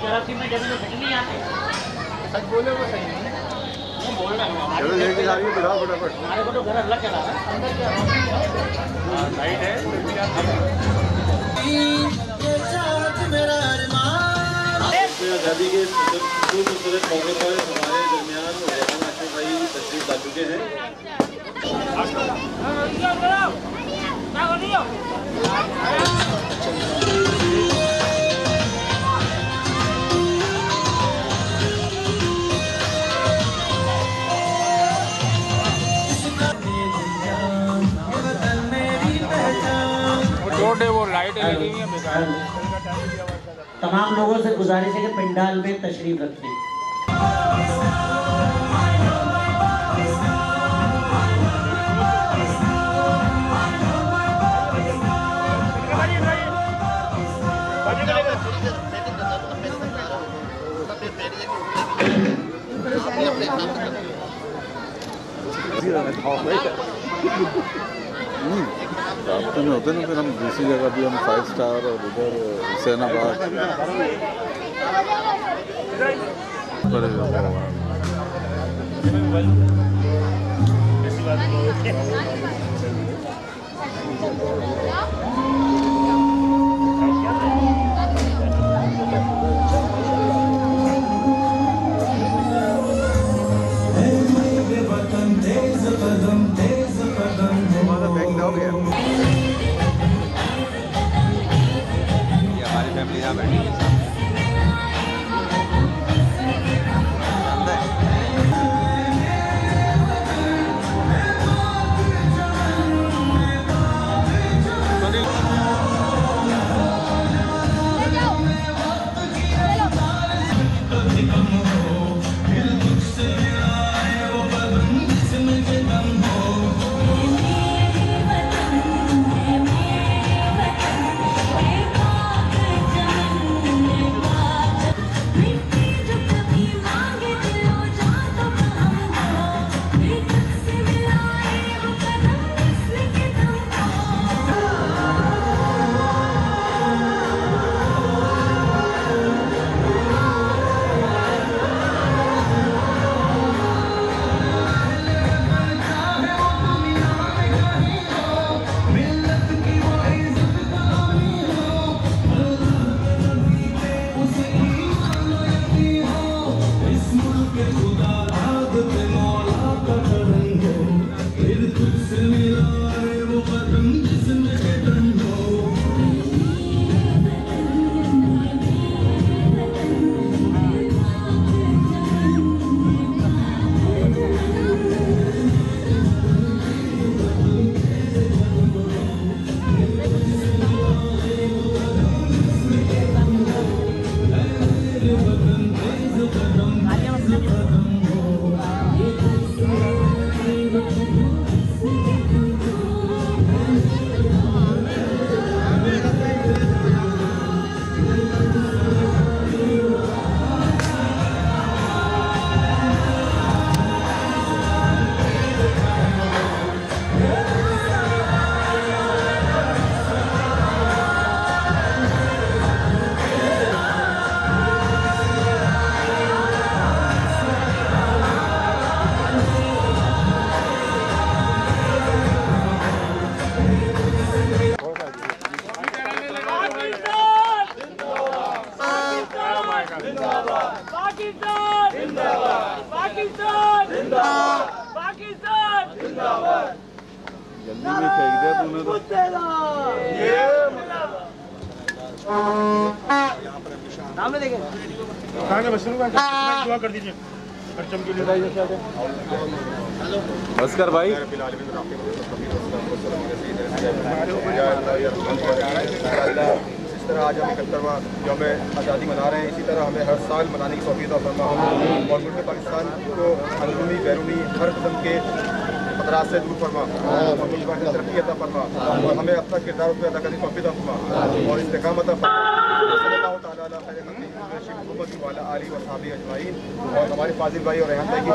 कराची में जब फिट नहीं आते, सच बोले वो सही नहीं है। बोल रहे हैं चलो लेके जा रही है बुलाओ फटाफट। हमारे को तो घर अल्लाह चला रहा है, अंदर क्या लाइट है आज़ादी के खूबसूरत मौके पर हमारे दरमियान भाई तशरीफ ला चुके हैं। वो लाइटें लगी हुई हैं बेकार। तमाम लोगों से गुजारिश है कि पंडाल में तशरीफ रखें। रास्ते में होते ना, फिर हम दूसरी जगह भी हम 5 स्टार और उधर हुसैनाबाद हमारी फैमिली यहाँ बैठी है। जल्दी में फेंक दिया तूने तो। दुआ कर दीजिए बस कर भाई। इस तरह आज हम 71वां यौम आज़ादी मना रहे हैं, इसी तरह हमें हर साल मनाने की तौफ़ीक़ अता फरमा और मुल्क पाकिस्तान को अंदरूनी बैरूनी हर किस्म के खतरात से दूर फरमा और मुल्क की तरक्की अता फरमा और हमें अपना किरदार उसमें अदा करने की तौफ़ीक़ अता फरमा और इस्तिक़ामत अता फरमा और हमारे फाजिल भाई और रेहान भाई की